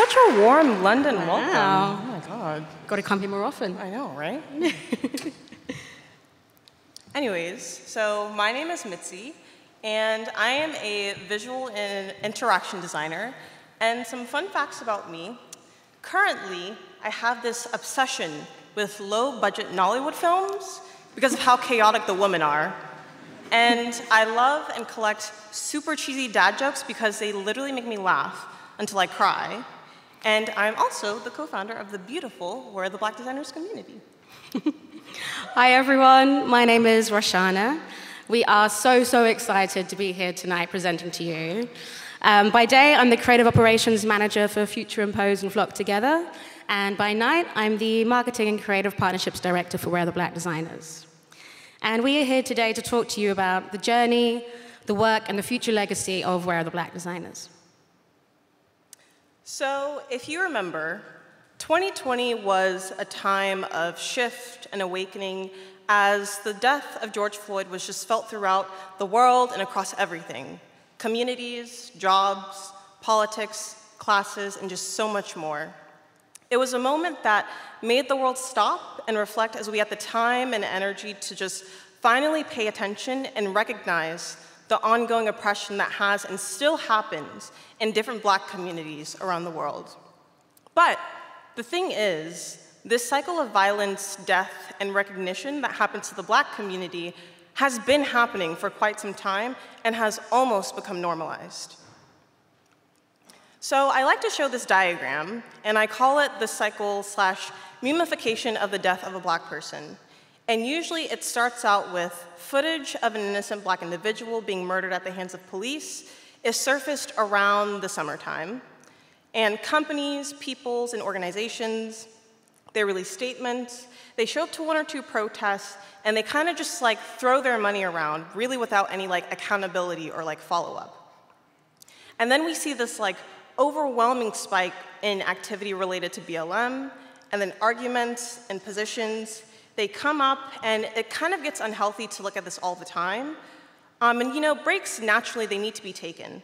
such a warm London welcome. Wow. Oh my God. Got to come here more often. I know, right? Anyways, so my name is Mitzi, and I am a visual and interaction designer. And some fun facts about me. Currently, I have this obsession with low-budget Nollywood films because of how chaotic the women are. And I love and collect super cheesy dad jokes because they literally make me laugh until I cry. And I'm also the co-founder of the beautiful Where Are the Black Designers community. Hi, everyone. My name is Roshannah. We are so excited to be here tonight presenting to you. By day, I'm the creative operations manager for Future Impose and Flock Together. And by night, I'm the marketing and creative partnerships director for Where Are the Black Designers. And we are here today to talk to you about the journey, the work, and the future legacy of Where Are the Black Designers. So if you remember, 2020 was a time of shift and awakening as the death of George Floyd was just felt throughout the world and across everything. Communities, jobs, politics, classes, and just so much more. It was a moment that made the world stop and reflect as we had the time and energy to just finally pay attention and recognize the ongoing oppression that has and still happens in different Black communities around the world. But the thing is, this cycle of violence, death, and recognition that happens to the Black community has been happening for quite some time and has almost become normalized. So I like to show this diagram, and I call it the cycle/memification of the death of a Black person. And usually it starts out with footage of an innocent Black individual being murdered at the hands of police is surfaced around the summertime. And companies, peoples, and organizations, they release statements, they show up to one or two protests, and they kind of just like throw their money around, really without any like accountability or like follow-up. And then we see this like overwhelming spike in activity related to BLM, and then arguments and positions. They come up, and it kind of gets unhealthy to look at this all the time. And you know, breaks, naturally, they need to be taken.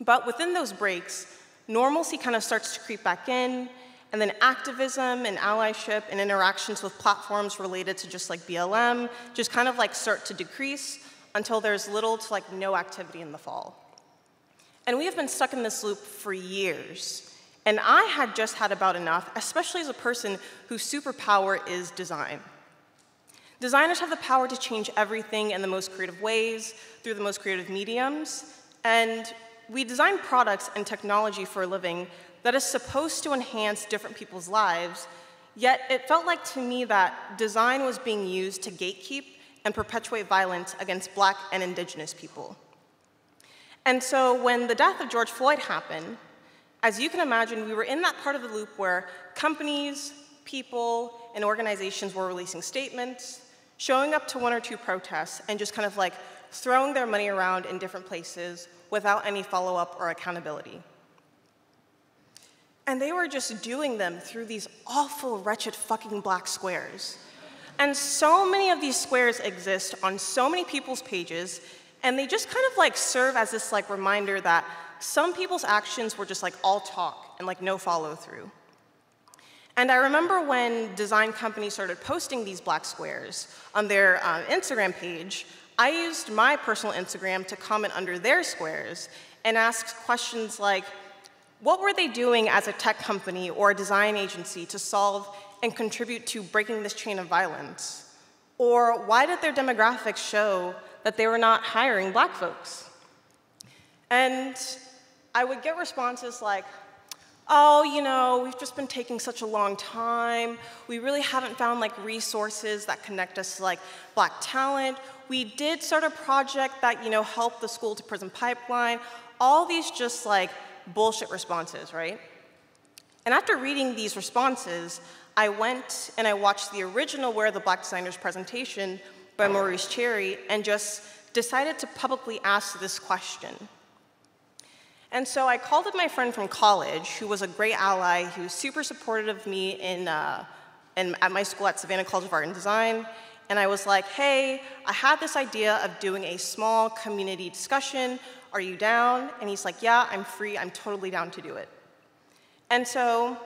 But within those breaks, normalcy kind of starts to creep back in, and then activism and allyship and interactions with platforms related to just like BLM just kind of like start to decrease until there's little to like no activity in the fall. And we have been stuck in this loop for years. And I had just had about enough, especially as a person whose superpower is design. Designers have the power to change everything in the most creative ways, through the most creative mediums, and we design products and technology for a living that is supposed to enhance different people's lives, yet it felt like to me that design was being used to gatekeep and perpetuate violence against Black and Indigenous people. And so when the death of George Floyd happened, as you can imagine, we were in that part of the loop where companies, people, and organizations were releasing statements, showing up to one or two protests, and just kind of like throwing their money around in different places without any follow-up or accountability. And they were just doing them through these awful, wretched fucking Black squares. And so many of these squares exist on so many people's pages, and they just kind of like serve as this like reminder that some people's actions were just like all talk and like no follow through. And I remember when design companies started posting these Black squares on their Instagram page, I used my personal Instagram to comment under their squares and ask questions like, what were they doing as a tech company or a design agency to solve and contribute to breaking this chain of violence? Or why did their demographics show that they were not hiring Black folks? And I would get responses like, oh, you know, we've just been taking such a long time. We really haven't found like resources that connect us to like Black talent. We did start a project that, you know, helped the school to prison pipeline. All these just like bullshit responses, right? And after reading these responses, I went and I watched the original Where Are the Black Designers presentation by Maurice Cherry and just decided to publicly ask this question. And so I called up my friend from college, who was a great ally, who was super supportive of me at my school at Savannah College of Art and Design. And I was like, hey, I had this idea of doing a small community discussion. Are you down? And he's like, yeah, I'm free. I'm totally down to do it. And so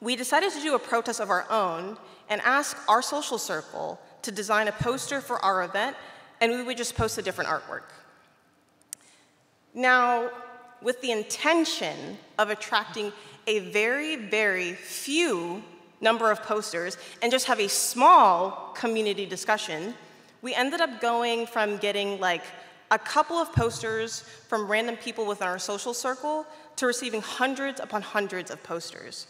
we decided to do a protest of our own and ask our social circle to design a poster for our event, and we would just post a different artwork. Now, with the intention of attracting a very, very few number of posters and just have a small community discussion, we ended up going from getting like a couple of posters from random people within our social circle to receiving hundreds upon hundreds of posters.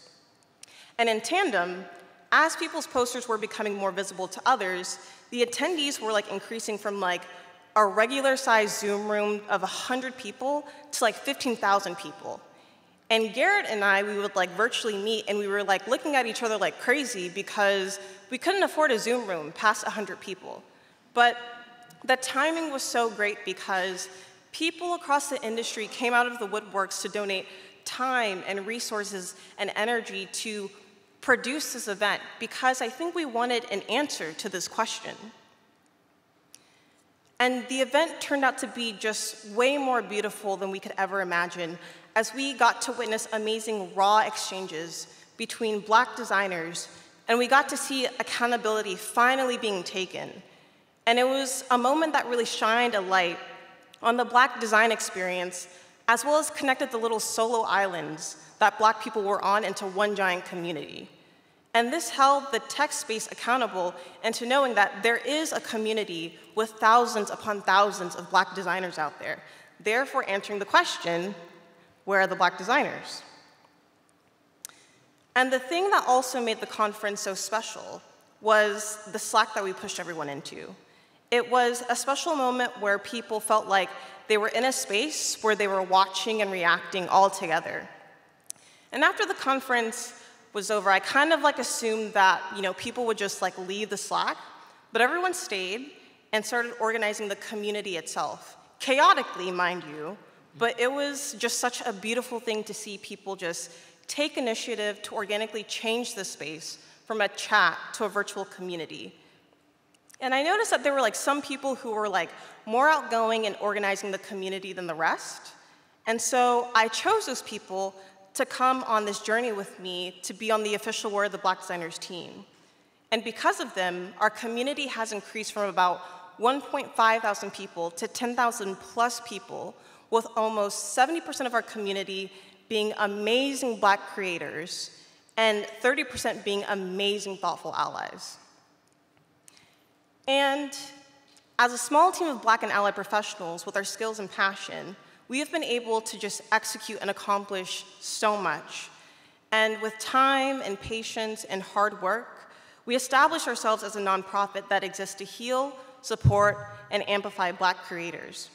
And in tandem, as people's posters were becoming more visible to others, the attendees were like increasing from like a regular sized Zoom room of 100 people to like 15,000 people. And Garrett and I, we would like virtually meet, and we were like looking at each other like crazy because we couldn't afford a Zoom room past 100 people. But the timing was so great because people across the industry came out of the woodworks to donate time and resources and energy to produce this event, because I think we wanted an answer to this question. And the event turned out to be just way more beautiful than we could ever imagine, as we got to witness amazing raw exchanges between Black designers, and we got to see accountability finally being taken. And it was a moment that really shined a light on the Black design experience, as well as connected the little solo islands that Black people were on into one giant community. And this held the tech space accountable into knowing that there is a community with thousands upon thousands of Black designers out there, therefore answering the question, where are the Black designers? And the thing that also made the conference so special was the Slack that we pushed everyone into. It was a special moment where people felt like they were in a space where they were watching and reacting all together. And after the conference was over, I kind of like assumed that people would just like leave the Slack, but everyone stayed and started organizing the community itself. Chaotically, mind you, but it was just such a beautiful thing to see people just take initiative to organically change the space from a chat to a virtual community. And I noticed that there were like some people who were like more outgoing in organizing the community than the rest. And so I chose those people to come on this journey with me to be on the official Where Are the Black Designers team. And because of them, our community has increased from about 1.5 thousand people to 10,000 plus people, with almost 70% of our community being amazing Black creators and 30% being amazing, thoughtful allies. And as a small team of Black and allied professionals with our skills and passion, we have been able to just execute and accomplish so much. And with time and patience and hard work, we established ourselves as a nonprofit that exists to heal, support, and amplify Black creators.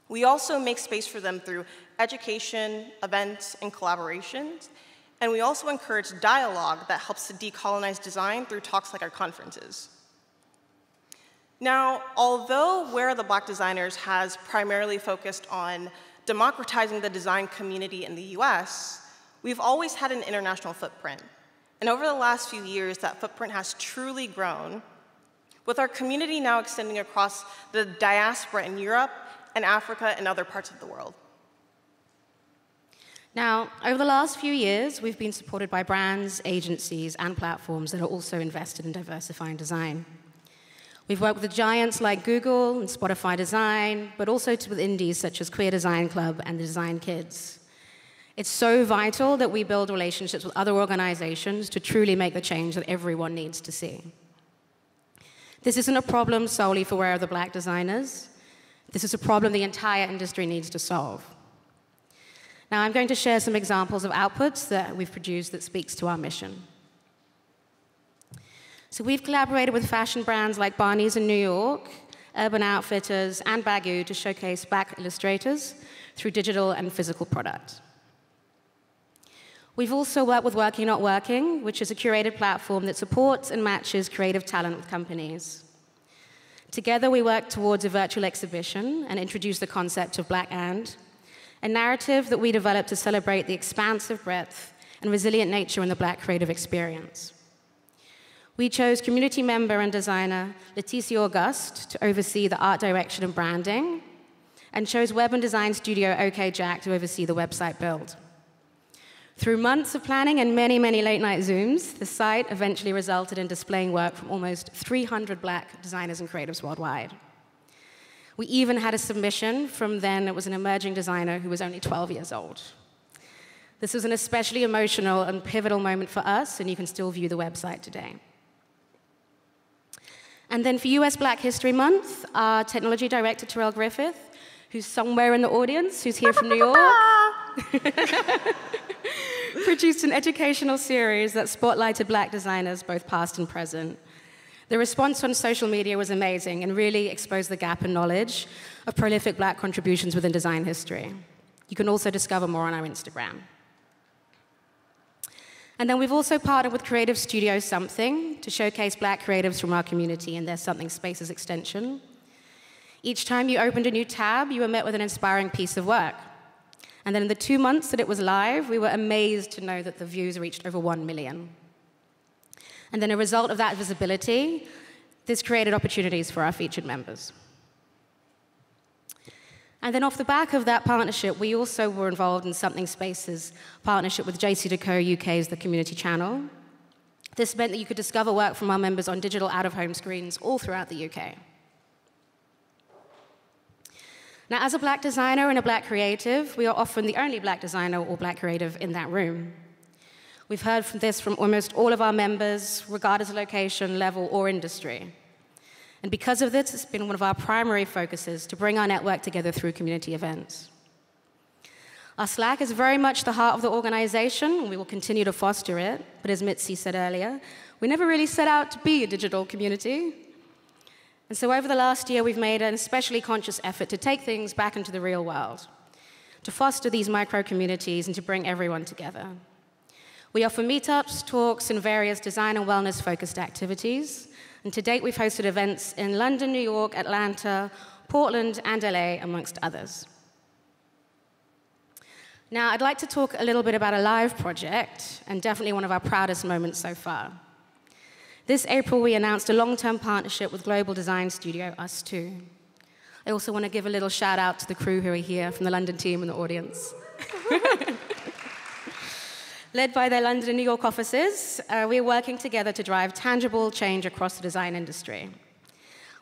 We also make space for them through education, events, and collaborations. And we also encourage dialogue that helps to decolonize design through talks like our conferences. Now, although Where Are the Black Designers has primarily focused on democratizing the design community in the US, we've always had an international footprint. And over the last few years, that footprint has truly grown, with our community now extending across the diaspora in Europe and Africa and other parts of the world. Now, over the last few years, we've been supported by brands, agencies, and platforms that are also invested in diversifying design. We've worked with giants like Google and Spotify Design, but also with indies such as Queer Design Club and the Design Kids. It's so vital that we build relationships with other organizations to truly make the change that everyone needs to see. This isn't a problem solely for Where Are the Black Designers. This is a problem the entire industry needs to solve. Now, I'm going to share some examples of outputs that we've produced that speaks to our mission. So we've collaborated with fashion brands like Barney's in New York, Urban Outfitters, and Bagley to showcase Black illustrators through digital and physical product. We've also worked with Working Not Working, which is a curated platform that supports and matches creative talent with companies. Together, we work towards a virtual exhibition and introduce the concept of Black and, a narrative that we developed to celebrate the expansive breadth and resilient nature in the Black creative experience. We chose community member and designer Leticia Auguste to oversee the art direction and branding, and chose web and design studio OK Jack to oversee the website build. Through months of planning and many, many late-night Zooms, the site eventually resulted in displaying work from almost 300 Black designers and creatives worldwide. We even had a submission from then, it was an emerging designer who was only 12 years old. This was an especially emotional and pivotal moment for us, and you can still view the website today. And then for US Black History Month, our technology director, Terrell Griffith, who's somewhere in the audience, who's here from New York, produced an educational series that spotlighted Black designers, both past and present. The response on social media was amazing and really exposed the gap in knowledge of prolific Black contributions within design history. You can also discover more on our Instagram. And then we've also partnered with Creative Studio Something to showcase Black creatives from our community in their Something Spaces extension. Each time you opened a new tab, you were met with an inspiring piece of work. And then in the 2 months that it was live, we were amazed to know that the views reached over 1 million. And then a result of that visibility, this created opportunities for our featured members. And then off the back of that partnership, we also were involved in Something Spaces partnership with JC2Co UK's The Community Channel. This meant that you could discover work from our members on digital out-of-home screens all throughout the UK. Now, as a Black designer and a Black creative, we are often the only Black designer or Black creative in that room. We've heard this from almost all of our members, regardless of location, level, or industry. And because of this, it's been one of our primary focuses to bring our network together through community events. Our Slack is very much the heart of the organization, and we will continue to foster it. But as Mitzi said earlier, we never really set out to be a digital community. And so over the last year, we've made an especially conscious effort to take things back into the real world, to foster these micro-communities and to bring everyone together. We offer meetups, talks, and various design and wellness-focused activities. And to date, we've hosted events in London, New York, Atlanta, Portland, and LA, amongst others. Now, I'd like to talk a little bit about a live project, and definitely one of our proudest moments so far. This April, we announced a long-term partnership with global design studio Us2. I also want to give a little shout-out to the crew who are here from the London team in the audience. Led by their London and New York offices, we are working together to drive tangible change across the design industry.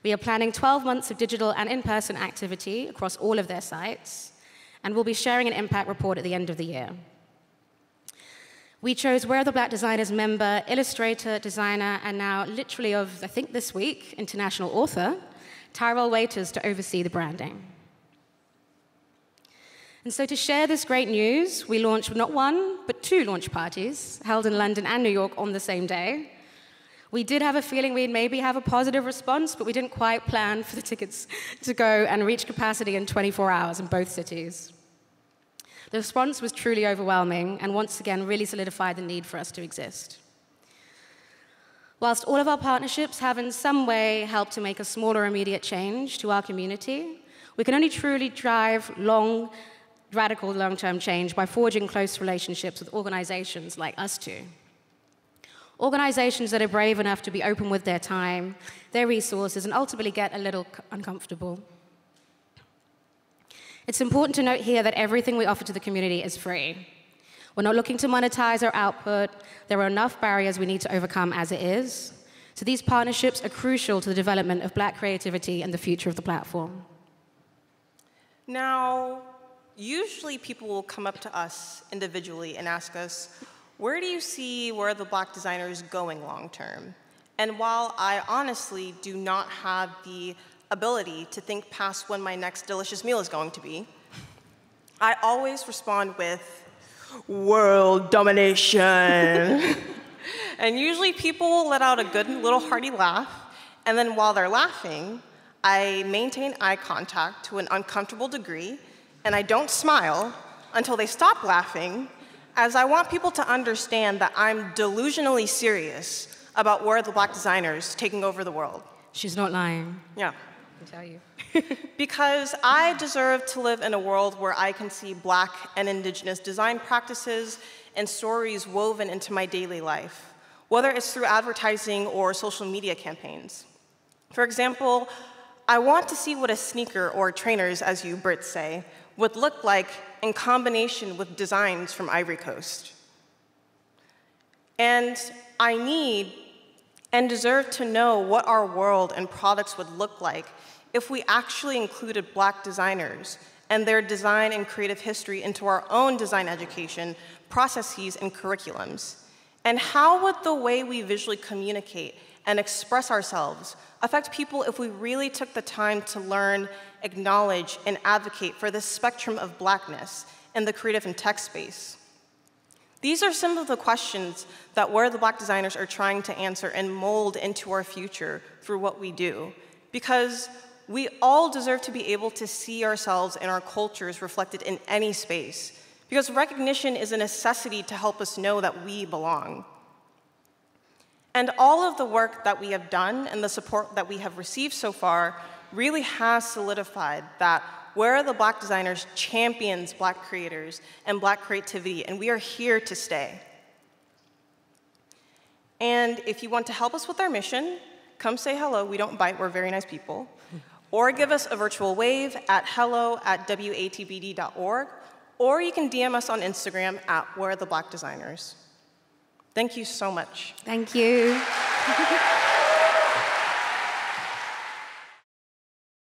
We are planning 12 months of digital and in-person activity across all of their sites, and we'll be sharing an impact report at the end of the year. We chose Where Are the Black Designers member, illustrator, designer, and now literally of, I think this week, international author, Tyrell Waiters to oversee the branding. And so to share this great news, we launched not one, but 2 launch parties held in London and New York on the same day. We did have a feeling we'd maybe have a positive response, but we didn't quite plan for the tickets to go and reach capacity in 24 hours in both cities. The response was truly overwhelming and once again really solidified the need for us to exist. Whilst all of our partnerships have in some way helped to make a smaller immediate change to our community, we can only truly drive radical long-term change by forging close relationships with organizations like Us2. Organizations that are brave enough to be open with their time, their resources, and ultimately get a little uncomfortable. It's important to note here that everything we offer to the community is free. We're not looking to monetize our output. There are enough barriers we need to overcome as it is. So these partnerships are crucial to the development of Black creativity and the future of the platform. Now, usually people will come up to us individually and ask us, where do you see Where the Black Designers going long term? And while I honestly do not have the ability to think past when my next delicious meal is going to be, I always respond with, world domination. And usually people will let out a good little hearty laugh, and then while they're laughing, I maintain eye contact to an uncomfortable degree, and I don't smile until they stop laughing, as I want people to understand that I'm delusionally serious about Where are the Black Designers taking over the world. She's not lying. Yeah. I can tell you. Because I deserve to live in a world where I can see Black and Indigenous design practices and stories woven into my daily life, whether it's through advertising or social media campaigns. For example, I want to see what a sneaker, or trainers as you Brits say, would look like in combination with designs from Ivory Coast. And I need and deserve to know what our world and products would look like if we actually included Black designers and their design and creative history into our own design education processes and curriculums. And how would the way we visually communicate and express ourselves affect people if we really took the time to learn, acknowledge, and advocate for this spectrum of Blackness in the creative and tech space? These are some of the questions that Where Are the Black Designers are trying to answer and mold into our future through what we do, because we all deserve to be able to see ourselves and our cultures reflected in any space, because recognition is a necessity to help us know that we belong. And all of the work that we have done and the support that we have received so far really has solidified that Where Are the Black Designers champions Black creators and Black creativity, and we are here to stay. And if you want to help us with our mission, come say hello. We don't bite, we're very nice people. Or give us a virtual wave at hello@watbd.org, or you can DM us on Instagram at Where Are the Black Designers. Thank you so much. Thank you.